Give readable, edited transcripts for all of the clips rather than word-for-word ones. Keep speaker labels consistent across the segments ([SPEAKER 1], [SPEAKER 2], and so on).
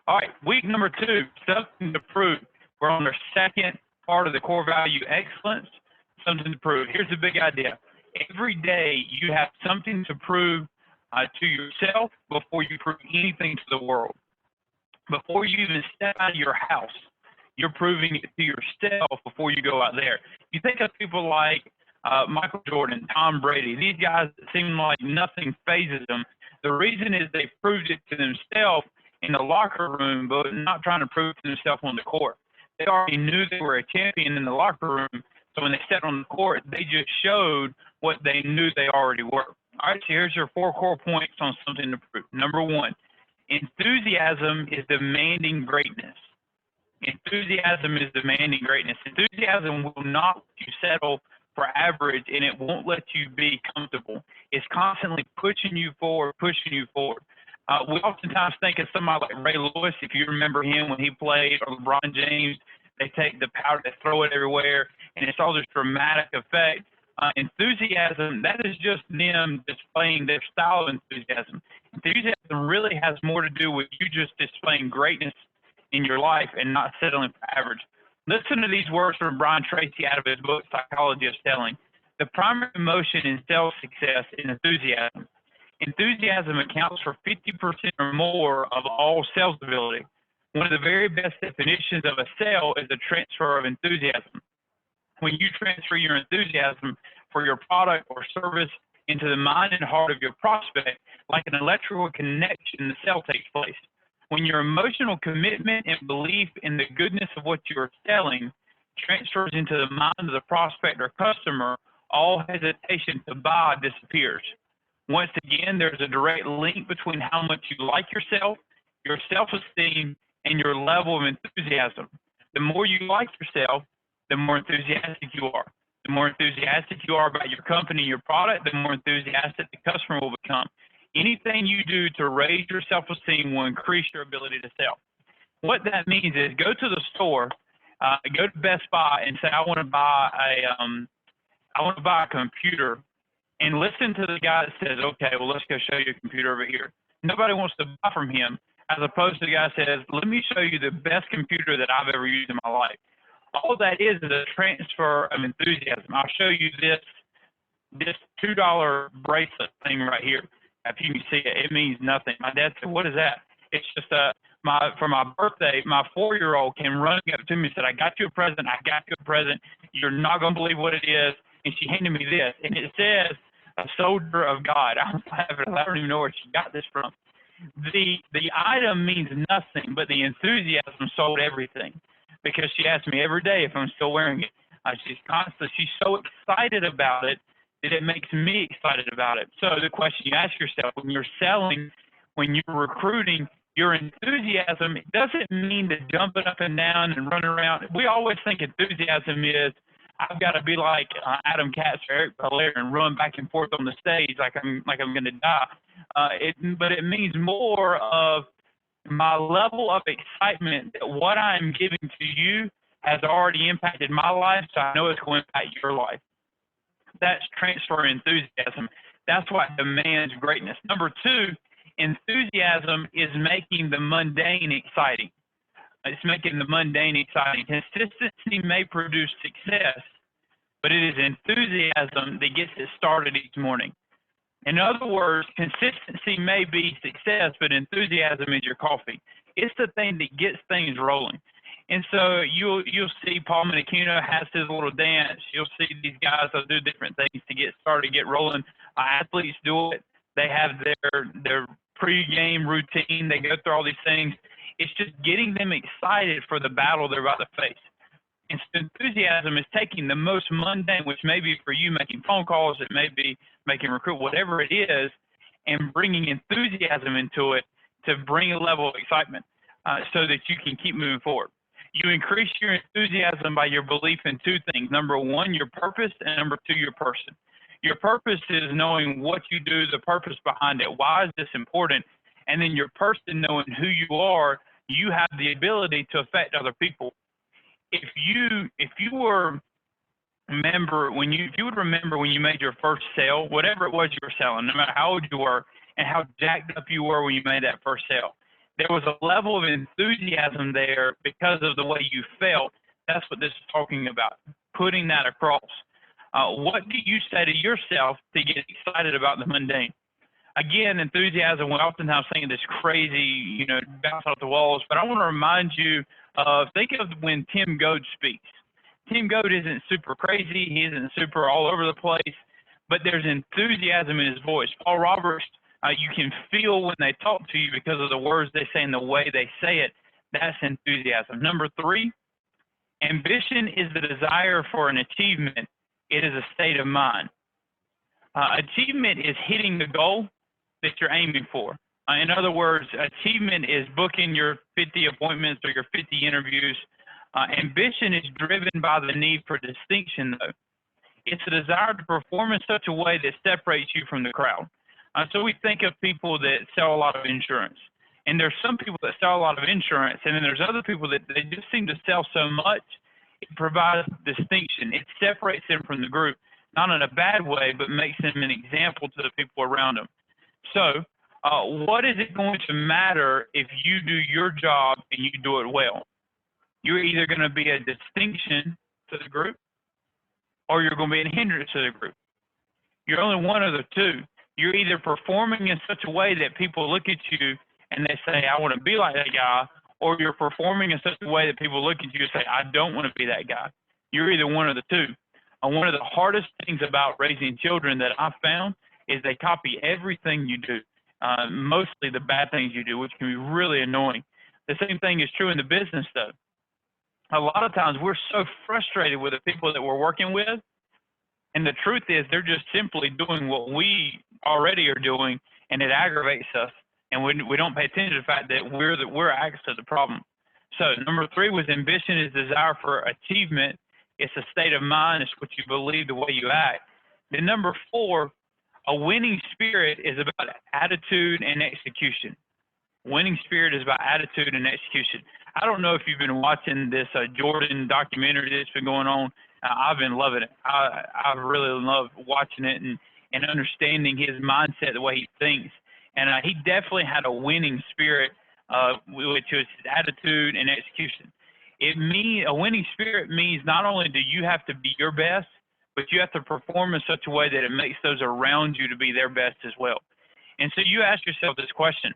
[SPEAKER 1] All right, week number 2, something to prove. We're on our second part of the core value excellence, something to prove. Here's the big idea. Every day you have something to prove to yourself before you prove anything to the world. Before you even step out of your house, you're proving it to yourself before you go out there. You think of people like Michael Jordan, Tom Brady, these guys that seem like nothing phases them. The reason is they proved it to themselves in the locker room, but not trying to prove it to themselves on the court. They already knew they were a champion in the locker room, so when they stepped on the court, they just showed what they knew they already were. All right, so here's your 4 core points on something to prove. Number 1, enthusiasm is demanding greatness. Enthusiasm is demanding greatness. Enthusiasm will not let you settle for average, and it won't let you be comfortable. It's constantly pushing you forward, pushing you forward. We oftentimes think of somebody like Ray Lewis, if you remember him when he played, or LeBron James. They take the powder, they throw it everywhere, and it's all this dramatic effect. Enthusiasm, that is just them displaying their style of enthusiasm. Enthusiasm really has more to do with you just displaying greatness in your life and not settling for average. Listen to these words from Brian Tracy out of his book, Psychology of Selling. The primary emotion in sales success is enthusiasm. Enthusiasm accounts for 50% or more of all sales ability. One of the very best definitions of a sale is the transfer of enthusiasm. When you transfer your enthusiasm for your product or service into the mind and heart of your prospect, like an electrical connection, the sale takes place. When your emotional commitment and belief in the goodness of what you are selling transfers into the mind of the prospect or customer, all hesitation to buy disappears. Once again, there's a direct link between how much you like yourself, your self-esteem, and your level of enthusiasm. The more you like yourself, the more enthusiastic you are. The more enthusiastic you are about your company, your product, the more enthusiastic the customer will become. Anything you do to raise your self-esteem will increase your ability to sell. What that means is go to the store, go to Best Buy and say, I want to buy a computer, and listen to the guy that says, okay, well, let's go show you a computer over here. Nobody wants to buy from him, as opposed to the guy that says, let me show you the best computer that I've ever used in my life. All that is a transfer of enthusiasm. I'll show you this $2 bracelet thing right here. If you can see it, it means nothing. My dad said, what is that? It's just for my birthday, my 4-year-old came running up to me and said, I got you a present. I got you a present. You're not going to believe what it is. And she handed me this. And it says, a soldier of God. I was laughing. I don't even know where she got this from. The item means nothing, but the enthusiasm sold everything, because she asks me every day if I'm still wearing it. She's so excited about it that it makes me excited about it. So the question you ask yourself when you're selling, when you're recruiting, your enthusiasm, it doesn't mean to jumping up and down and running around. We always think enthusiasm is, I've got to be like Adam Katz or Eric Belair and run back and forth on the stage like I'm going to die. But it means more of my level of excitement that what I'm giving to you has already impacted my life, so I know it's going to impact your life. That's transfer enthusiasm. That's what demands greatness. Number 2, enthusiasm is making the mundane exciting. It's making the mundane exciting. Consistency may produce success, but it is enthusiasm that gets it started each morning. In other words, consistency may be success, but enthusiasm is your coffee. It's the thing that gets things rolling. And so you'll see Paul Menachino has his little dance. You'll see these guys that do different things to get started, get rolling. Athletes do it. They have their pre-game routine. They go through all these things. It's just getting them excited for the battle they're about to face. And so enthusiasm is taking the most mundane, which may be for you making phone calls, it may be making recruit, whatever it is, and bringing enthusiasm into it to bring a level of excitement so that you can keep moving forward. You increase your enthusiasm by your belief in 2 things. Number 1, your purpose, and number 2, your person. Your purpose is knowing what you do, the purpose behind it. Why is this important? And then your person, knowing who you are, you have the ability to affect other people. If you would remember when you made your first sale, whatever it was you were selling, no matter how old you were and how jacked up you were when you made that first sale. There was a level of enthusiasm there because of the way you felt. That's what this is talking about, putting that across. What do you say to yourself to get excited about the mundane? Again, enthusiasm, we oftentimes think of this crazy, bounce off the walls, but I want to remind you of, think of when Tim Goad speaks. Tim Goad isn't super crazy, he isn't super all over the place, but there's enthusiasm in his voice. Paul Roberts, you can feel when they talk to you because of the words they say and the way they say it. That's enthusiasm. Number 3, ambition is the desire for an achievement. It is a state of mind. Achievement is hitting the goal that you're aiming for. In other words, achievement is booking your 50 appointments or your 50 interviews. Ambition is driven by the need for distinction, though. It's a desire to perform in such a way that separates you from the crowd. So we think of people that sell a lot of insurance. And there's some people that sell a lot of insurance, and then there's other people that they just seem to sell so much, it provides distinction. It separates them from the group, not in a bad way, but makes them an example to the people around them. So what is it going to matter if you do your job and you do it well? You're either going to be a distinction to the group, or you're going to be a hindrance to the group. You're only one of the two. You're either performing in such a way that people look at you and they say, I want to be like that guy, or you're performing in such a way that people look at you and say, I don't want to be that guy. You're either one of the two. One of the hardest things about raising children that I've found is they copy everything you do, mostly the bad things you do, which can be really annoying. The same thing is true in the business, though. A lot of times we're so frustrated with the people that we're working with, and the truth is they're just simply doing what we already are doing, and it aggravates us, and we don't pay attention to the fact that we're actually the problem. So number 3 was ambition is desire for achievement. It's a state of mind. It's what you believe, the way you act. Then number 4, a winning spirit is about attitude and execution. Winning spirit is about attitude and execution. I don't know if you've been watching this Jordan documentary that's been going on. I've been loving it. I really love watching it and understanding his mindset, the way he thinks. And he definitely had a winning spirit, which was his attitude and execution. A winning spirit means not only do you have to be your best, but you have to perform in such a way that it makes those around you to be their best as well. And so you ask yourself this question,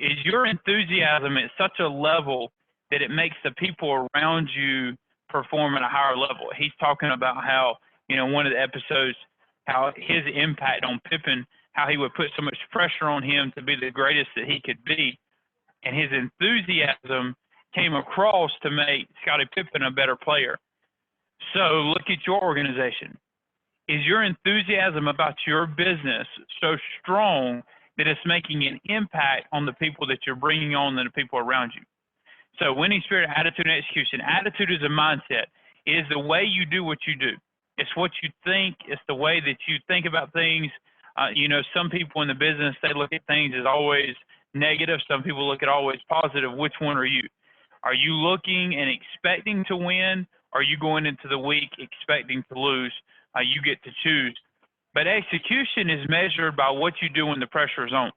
[SPEAKER 1] is your enthusiasm at such a level that it makes the people around you perform at a higher level? He's talking about how, one of the episodes, how his impact on Pippen, how he would put so much pressure on him to be the greatest that he could be. And his enthusiasm came across to make Scottie Pippen a better player. So look at your organization. Is your enthusiasm about your business so strong that it's making an impact on the people that you're bringing on and the people around you? So winning spirit, attitude, and execution. Attitude is a mindset. It is the way you do what you do. It's what you think. It's the way that you think about things. Some people in the business, they look at things as always negative. Some people look at always positive. Which one are you? Are you looking and expecting to win? Or are you going into the week expecting to lose? You get to choose. But execution is measured by what you do when the pressure is on.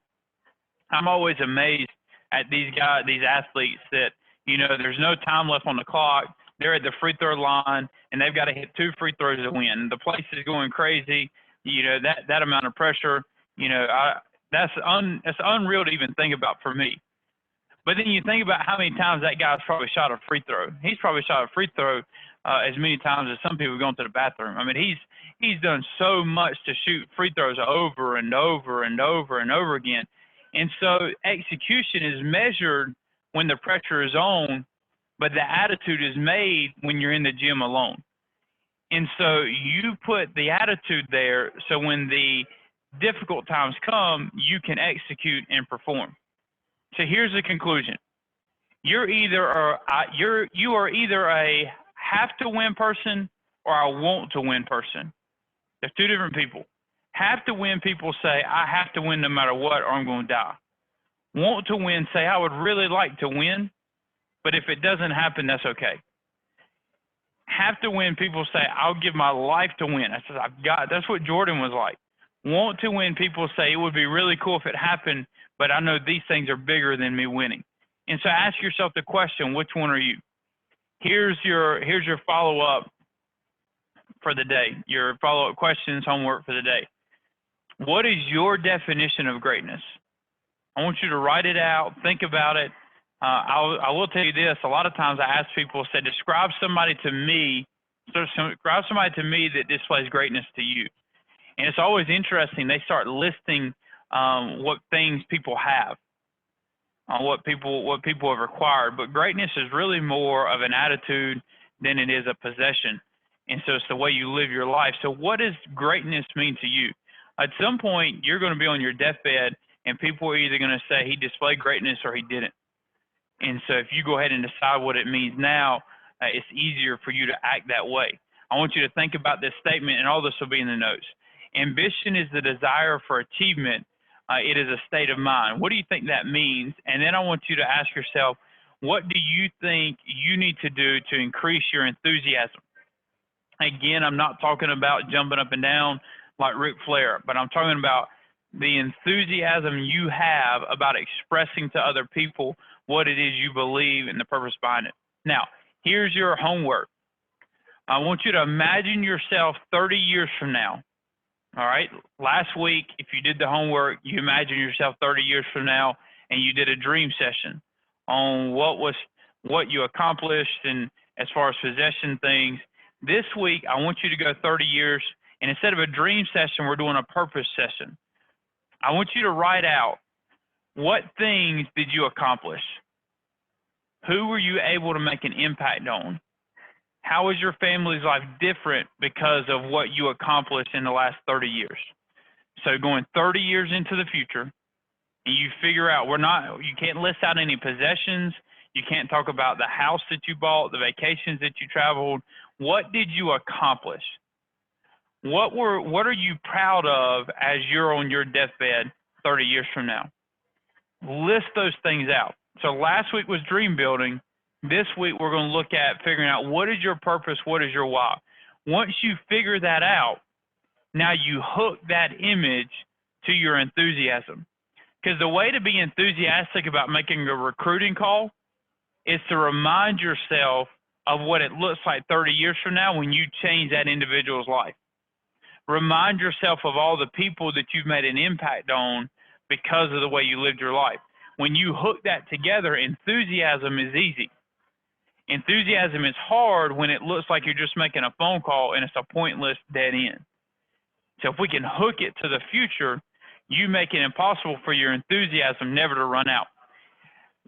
[SPEAKER 1] I'm always amazed at these guys, these athletes that, there's no time left on the clock. They're at the free throw line, and they've got to hit 2 free throws to win. The place is going crazy. That amount of pressure, that's unreal to even think about for me. But then you think about how many times that guy's probably shot a free throw. He's probably shot a free throw as many times as some people going to the bathroom. I mean, he's done so much to shoot free throws over and over and over and over again. And so execution is measured when the pressure is on, but the attitude is made when you're in the gym alone. And so you put the attitude there so when the difficult times come, you can execute and perform. So here's the conclusion. You are either a have to win person or a want to win person. They're two different people. Have to win people say, I have to win no matter what or I'm going to die. Want to win say, I would really like to win, but if it doesn't happen, that's okay. Have to win people say, I'll give my life to win. That's what Jordan was like. Want to win people say, it would be really cool if it happened, but I know these things are bigger than me winning. And so ask yourself the question, which one are you? Here's your follow-up for the day, your follow-up questions, homework for the day. What is your definition of greatness? I want you to write it out, think about it. I will tell you this, a lot of times I ask people, say, describe somebody to me that displays greatness to you. And it's always interesting, they start listing what things people have, what people have acquired. But greatness is really more of an attitude than it is a possession. And so it's the way you live your life. So what does greatness mean to you? At some point, you're going to be on your deathbed, and people are either going to say he displayed greatness or he didn't. And so if you go ahead and decide what it means now, it's easier for you to act that way. I want you to think about this statement, and all this will be in the notes. Ambition is the desire for achievement. It is a state of mind. What do you think that means? And then I want you to ask yourself, what do you think you need to do to increase your enthusiasm? Again, I'm not talking about jumping up and down like Ric Flair, but I'm talking about the enthusiasm you have about expressing to other people what it is you believe and the purpose behind it. Now, here's your homework. I want you to imagine yourself 30 years from now. All right. Last week, if you did the homework, you imagine yourself 30 years from now, and you did a dream session on what you accomplished and as far as possession things. This week, I want you to go 30 years, and instead of a dream session, we're doing a purpose session. I want you to write out, what things did you accomplish? Who were you able to make an impact on? How is your family's life different because of what you accomplished in the last 30 years? So going 30 years into the future, and you figure out, you can't list out any possessions. You can't talk about the house that you bought, the vacations that you traveled. What did you accomplish? What are you proud of as you're on your deathbed 30 years from now? List those things out. So last week was dream building. This week we're going to look at figuring out, what is your purpose, what is your why. Once you figure that out, now you hook that image to your enthusiasm. Because the way to be enthusiastic about making a recruiting call is to remind yourself of what it looks like 30 years from now when you change that individual's life. Remind yourself of all the people that you've made an impact on because of the way you lived your life. When you hook that together, enthusiasm is easy. Enthusiasm is hard when it looks like you're just making a phone call and it's a pointless dead end. So if we can hook it to the future, you make it impossible for your enthusiasm never to run out.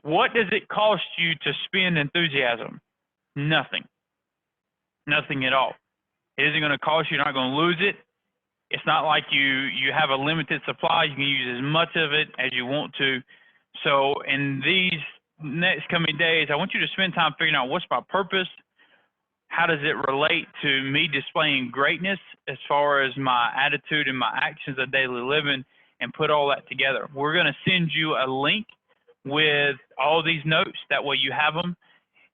[SPEAKER 1] What does it cost you to spend enthusiasm? Nothing. Nothing at all. It isn't going to cost you. You're not going to lose it. It's not like you have a limited supply. You can use as much of it as you want to. So in these next coming days, I want you to spend time figuring out, what's my purpose? How does it relate to me displaying greatness as far as my attitude and my actions of daily living, and put all that together. We're going to send you a link with all these notes. That way you have them.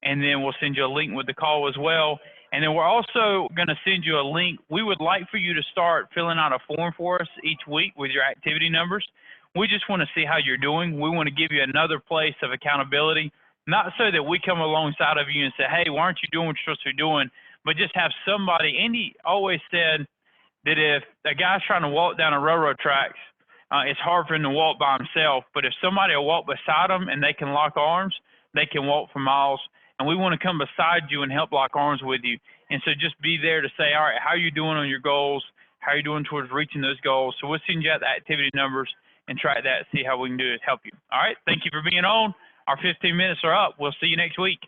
[SPEAKER 1] And then we'll send you a link with the call as well. And then we're also going to send you a link. We would like for you to start filling out a form for us each week with your activity numbers. We just want to see how you're doing. We want to give you another place of accountability, not so that we come alongside of you and say, hey, why aren't you doing what you're supposed to be doing, but just have somebody. Andy always said that if a guy's trying to walk down a railroad tracks, it's hard for him to walk by himself, but if somebody will walk beside him and they can lock arms, they can walk for miles. And we want to come beside you and help lock arms with you. And so just be there to say, all right, how are you doing on your goals? How are you doing towards reaching those goals? So we'll send you out the activity numbers and try that, see how we can do to help you. All right, thank you for being on. Our 15 minutes are up. We'll see you next week.